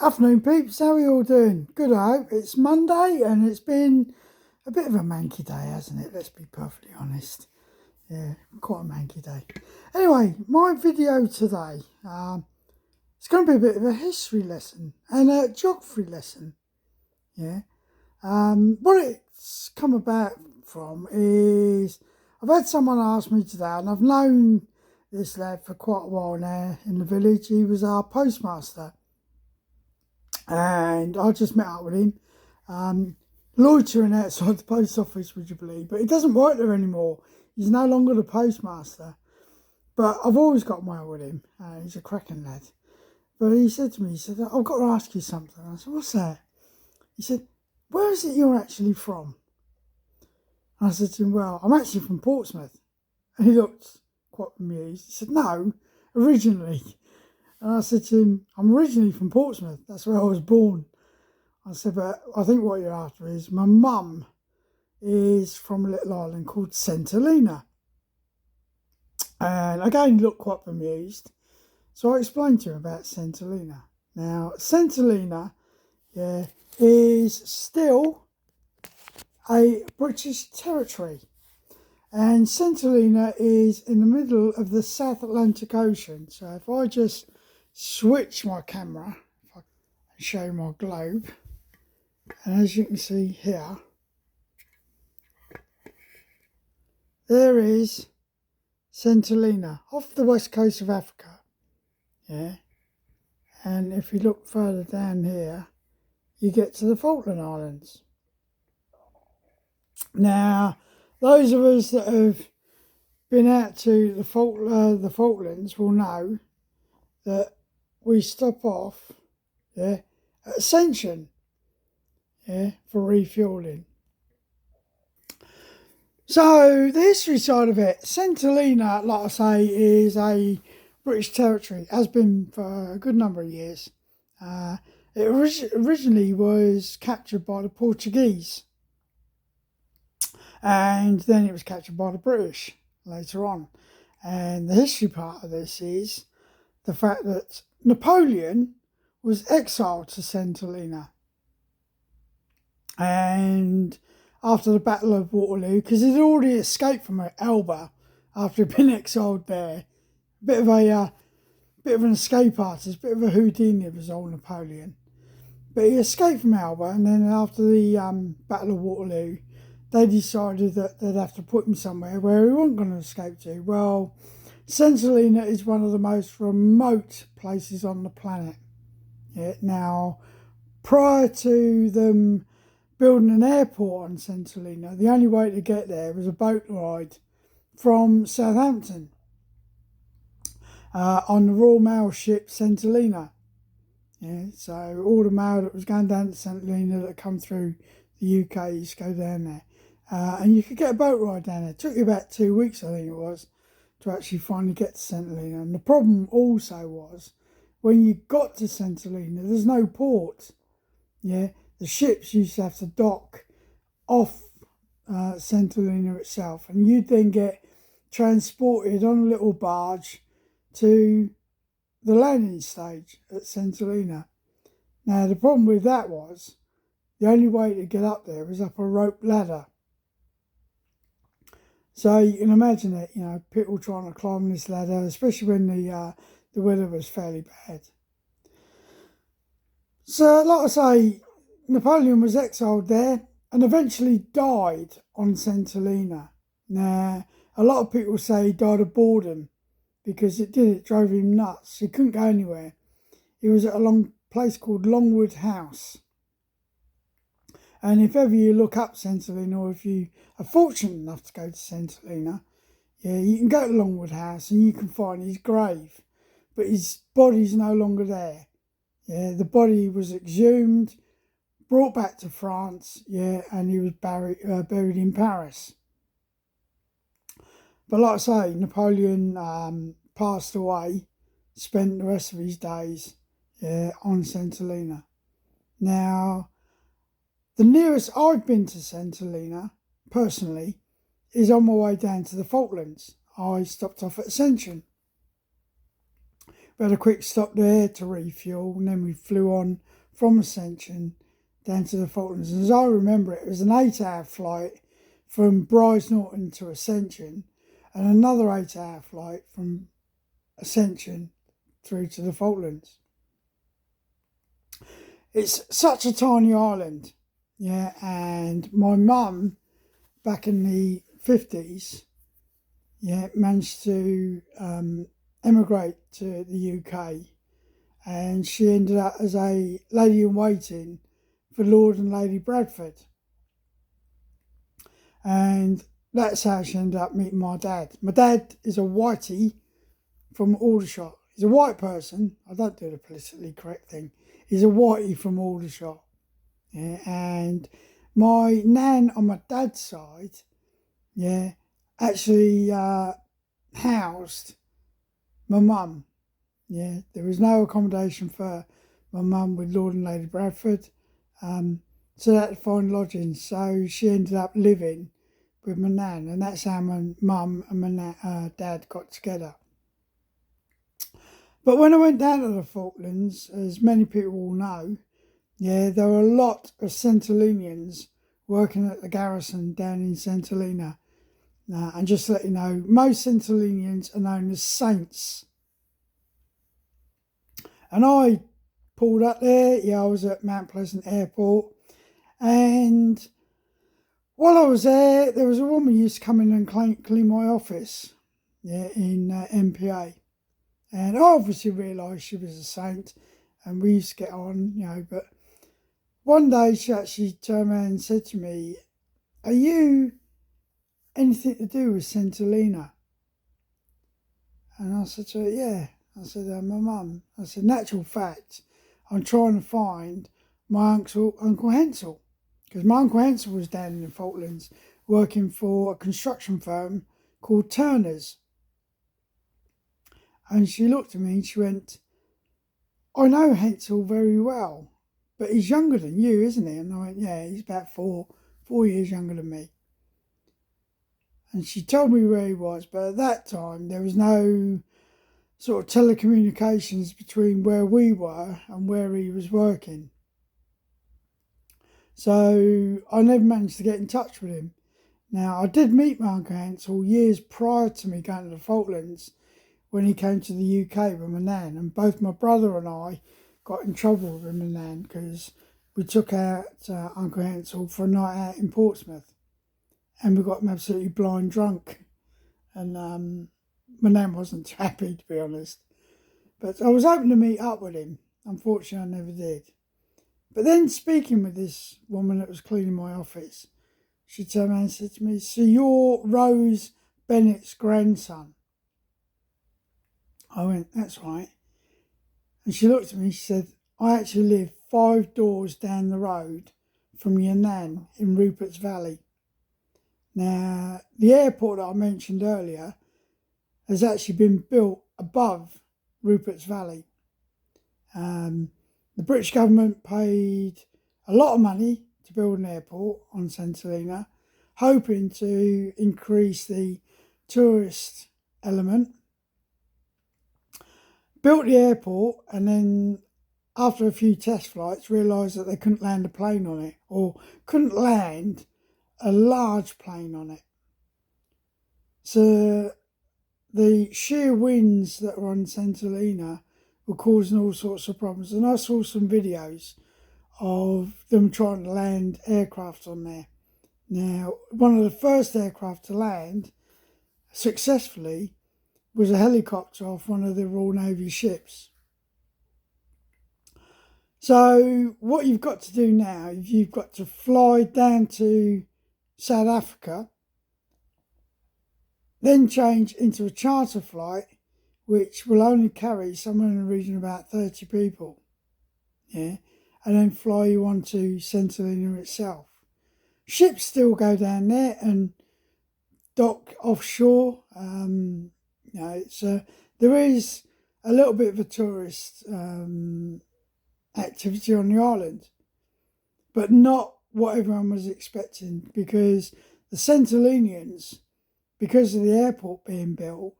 Afternoon peeps, how are you all doing? Good, I hope. It's Monday and it's been a bit of a manky day, hasn't it? Let's be perfectly honest. Yeah, quite a manky day. Anyway, my video today, it's going to be a bit of a history lesson and a geography lesson. Yeah. What it's come about from is I've had someone ask me today, and I've known this lad for quite a while now in the village. He was our postmaster. And I just met up with him, loitering outside the post office, would you believe? But he doesn't work there anymore. He's no longer the postmaster. But I've always got on well with him. He's a cracking lad. But he said to me, he said, I've got to ask you something. I said, what's that? He said, where is it you're actually from? And I said to him, well, I'm actually from Portsmouth. And he looked quite amused. He said, no, originally. And I said to him, I'm originally from Portsmouth. That's where I was born. I said, but I think what you're after is my mum is from a little island called St. Helena. And again, he looked quite bemused. So I explained to him about St. Helena. Now, St. Helena, is still a British territory. And St. Helena is in the middle of the South Atlantic Ocean. So if I just switch my camera, if I can show my globe, and as you can see here, there is St. Helena off the west coast of Africa. Yeah, and if you look further down here, you get to the Falkland Islands. Now, those of us that have been out to the Falklands will know that we stop off, at Ascension, for refueling. So the history side of it, St. Helena, like I say, is a British territory, has been for a good number of years. It originally was captured by the Portuguese, and then it was captured by the British later on. And the history part of this is the fact that Napoleon was exiled to St. Helena. And after the Battle of Waterloo, because he'd already escaped from Elba after he'd been exiled there, bit of an escape artist, bit of a Houdini was old Napoleon. But he escaped from Elba, and then after the Battle of Waterloo, they decided that they'd have to put him somewhere where he wasn't going to escape to. Well, St. Helena is one of the most remote places on the planet. Yeah. Now, prior to them building an airport on St. Helena, the only way to get there was a boat ride from Southampton on the Royal Mail ship St. Helena. Yeah, so all the mail that was going down to St. Helena that come through the UK used to go down there. And you could get a boat ride down there. It took you about 2 weeks, I think it was, to actually finally get to St. Helena. And the problem also was, when you got to St. Helena, there's no port. Yeah, the ships used to have to dock off St. Helena itself, and you'd then get transported on a little barge to the landing stage at St. Helena. Now, the problem with that was the only way to get up there was up a rope ladder. So you can imagine it, people trying to climb this ladder, especially when the weather was fairly bad. So, like I say, Napoleon was exiled there and eventually died on St. Helena. Now, a lot of people say he died of boredom because it drove him nuts. He couldn't go anywhere. He was at a place called Longwood House. And if ever you look up St. Helena, or if you are fortunate enough to go to St. Helena, you can go to Longwood House and you can find his grave. But his body's no longer there. Yeah, the body was exhumed, brought back to France, and he was buried in Paris. But like I say, Napoleon passed away, spent the rest of his days on St. Helena. Now, the nearest I've been to St. Helena, personally, is on my way down to the Falklands. I stopped off at Ascension, We had a quick stop there to refuel, and then we flew on from Ascension down to the Falklands. And as I remember it was an 8-hour flight from Brize Norton to Ascension, and another 8-hour flight from Ascension through to the Falklands. It's such a tiny island, yeah, and my mum, back in the 50s, yeah, managed to emigrate to the UK, and she ended up as a lady-in-waiting for Lord and Lady Bradford. And that's how she ended up meeting my dad. My dad is a whitey from Aldershot. He's a white person. I don't do the politically correct thing. He's a whitey from Aldershot. Yeah, and my nan on my dad's side, yeah, actually housed my mum. Yeah, there was no accommodation for my mum with Lord and Lady Bradford. So they had to find lodgings. So she ended up living with my nan, and that's how my mum and my dad got together. But when I went down to the Falklands, as many people will know, yeah, there were a lot of Centilenians working at the garrison down in St Helena. And just to let you know, most Centilenians are known as saints. And I pulled up there, yeah, I was at Mount Pleasant Airport, and while I was there was a woman who used to come in and clean my office, yeah, in MPA. And I obviously realised she was a saint, and we used to get on, you know. But one day she actually turned around and said to me, "Are you anything to do with St Helena?" And I said to her, "Yeah." I said, "My mum." I said, "Natural fact, I'm trying to find my Uncle Hensel. Because my Uncle Hensel was down in the Falklands working for a construction firm called Turner's." And she looked at me and she went, "I know Hensel very well, but he's younger than you, isn't he?" And I went, "Yeah, he's about four years younger than me." And she told me where he was, but at that time there was no sort of telecommunications between where we were and where he was working. So I never managed to get in touch with him. Now, I did meet my Uncle Hansel years prior to me going to the Falklands when he came to the UK with my nan, and both my brother and I got in trouble with my nan because we took out Uncle Hansel for a night out in Portsmouth, and we got him absolutely blind drunk, and my nan wasn't happy, to be honest. But I was hoping to meet up with him. Unfortunately, I never did. But then, speaking with this woman that was cleaning my office, she turned around and said to me, "So you're Rose Bennett's grandson?" I went, "That's right." And she looked at me and she said, "I actually live 5 doors down the road from your nan in Rupert's Valley." Now, the airport that I mentioned earlier has actually been built above Rupert's Valley. The British government paid a lot of money to build an airport on St Helena, hoping to increase the tourist element. Built the airport, and then after a few test flights realised that they couldn't land a plane on it, or couldn't land a large plane on it. So the sheer winds that were on St Helena were causing all sorts of problems. And I saw some videos of them trying to land aircraft on there. Now, one of the first aircraft to land successfully was a helicopter off one of the Royal Navy ships. So what you've got to do now, you've got to fly down to South Africa, then change into a charter flight, which will only carry somewhere in the region of about 30 people, yeah, and then fly you on to St Helena itself. Ships still go down there and dock offshore. There is a little bit of a tourist activity on the island, but not what everyone was expecting, because the St Helenians, because of the airport being built,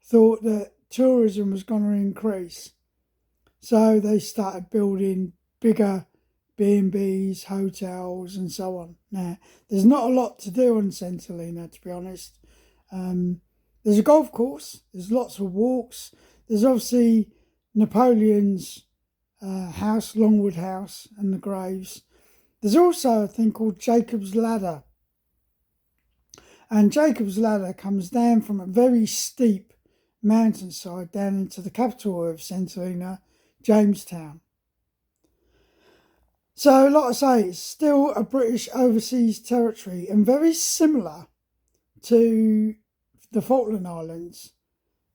thought that tourism was going to increase. So they started building bigger B&Bs, hotels, and so on. Now, there's not a lot to do on St Helena, to be honest. There's a golf course. There's lots of walks. There's obviously Napoleon's house, Longwood House, and the graves. There's also a thing called Jacob's Ladder. And Jacob's Ladder comes down from a very steep mountainside down into the capital of St Helena, Jamestown. So, like I say, it's still a British overseas territory and very similar to the Falkland Islands.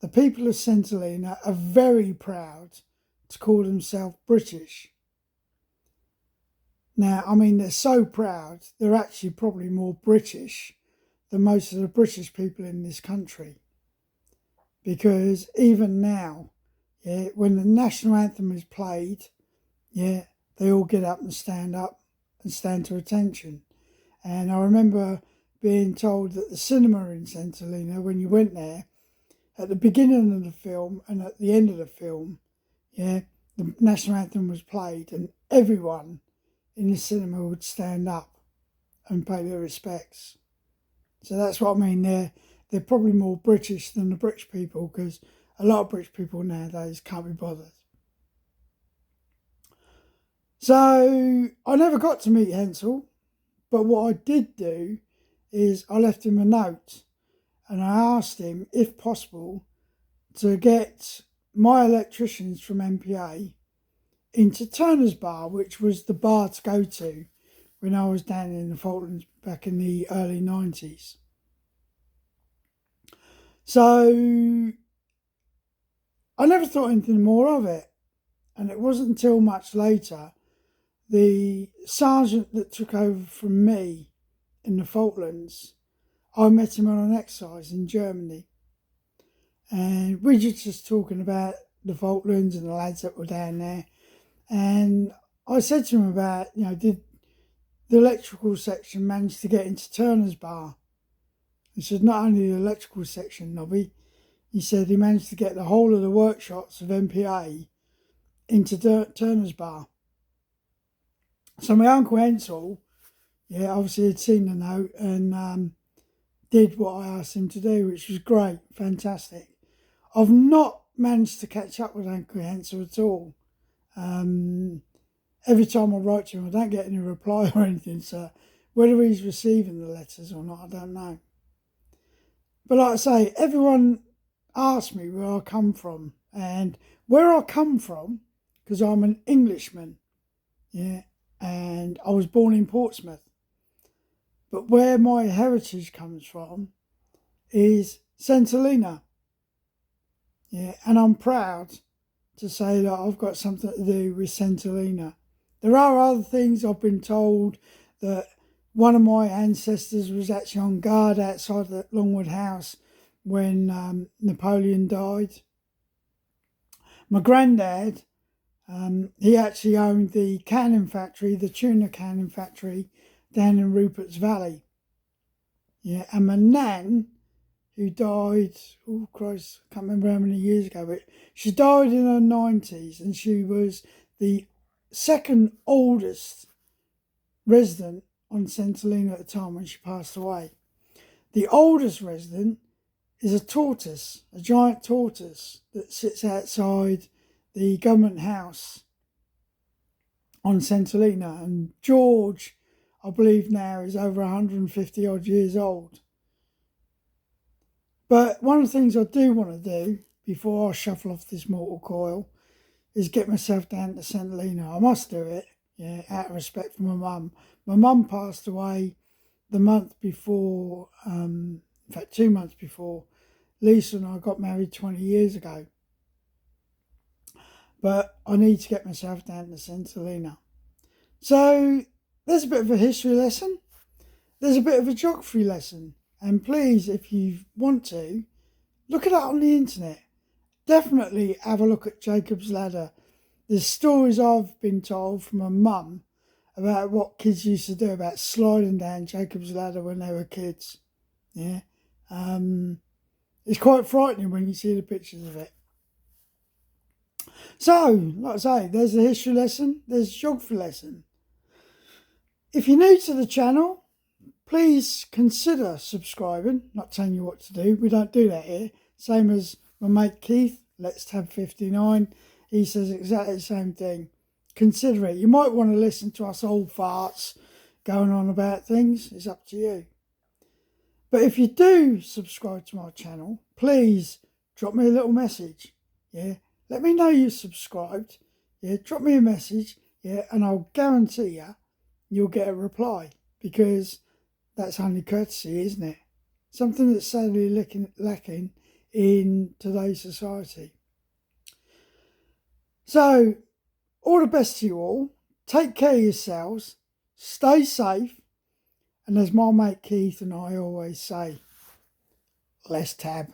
The people of St Helena are very proud to call themselves British. Now, I mean, they're so proud, they're actually probably more British than most of the British people in this country. Because even now, when the national anthem is played, they all get up and stand to attention. And I remember being told that the cinema in St Helena, when you went there, at the beginning of the film and at the end of the film, the national anthem was played and everyone in the cinema would stand up and pay their respects. So that's what I mean. They're probably more British than the British people, because a lot of British people nowadays can't be bothered. So I never got to meet Hensel, but what I did do is I left him a note and I asked him, if possible, to get my electricians from MPA into Turner's Bar, which was the bar to go to when I was down in the Falklands back in the early 90s. So I never thought anything more of it. And it wasn't until much later, the sergeant that took over from me in the Falklands, I met him on an exercise in Germany. And we were just talking about the Falklands and the lads that were down there. And I said to him about, did the electrical section manage to get into Turner's Bar? He said, not only the electrical section, Nobby. He said he managed to get the whole of the workshops of MPA into Turner's Bar. So my Uncle Hensel, obviously had seen the note and did what I asked him to do, which was great, fantastic. I've not managed to catch up with Uncle Hensel at all. Every time I write to him, I don't get any reply or anything, so whether he's receiving the letters or not, I don't know. But like I say, everyone asks me where I come from, and where I come from, because I'm an Englishman, and I was born in Portsmouth. But where my heritage comes from is St Helena. And I'm proud to say that I've got something to do with St Helena. There are other things. I've been told that one of my ancestors was actually on guard outside the Longwood House when Napoleon died. My granddad, he actually owned the cannon factory, the tuna cannon factory down in Rupert's Valley. And my nan, who died, oh Christ, I can't remember how many years ago, but she died in her 90s, and she was the second oldest resident on St Helena at the time when she passed away. The oldest resident is a tortoise, a giant tortoise that sits outside the government house on St Helena, and George, I believe now, is over 150 odd years old. But one of the things I do want to do before I shuffle off this mortal coil is get myself down to St Helena. I must do it, out of respect for my mum. My mum passed away the month before, in fact 2 months before, Lisa and I got married 20 years ago. But I need to get myself down to St Helena. So there's a bit of a history lesson. There's a bit of a geography lesson. And please, if you want to, look it up on the internet. Definitely have a look at Jacob's Ladder. There's stories I've been told from my mum about what kids used to do about sliding down Jacob's Ladder when they were kids. It's quite frightening when you see the pictures of it. So, like I say, there's a history lesson, there's a geography lesson. If you're new to the channel, please consider subscribing. Not telling you what to do, we don't do that here. Same as my mate Keith, Let's Tab 59, he says exactly the same thing. Consider it. You might want to listen to us old farts going on about things, it's up to you. But if you do subscribe to my channel, please drop me a little message. Yeah, let me know you subscribed. Yeah, drop me a message. Yeah, and I'll guarantee you'll get a reply, because that's only courtesy, isn't it? Something that's sadly lacking in today's society. So, all the best to you all. Take care of yourselves. Stay safe. And as my mate Keith and I always say, let's tab.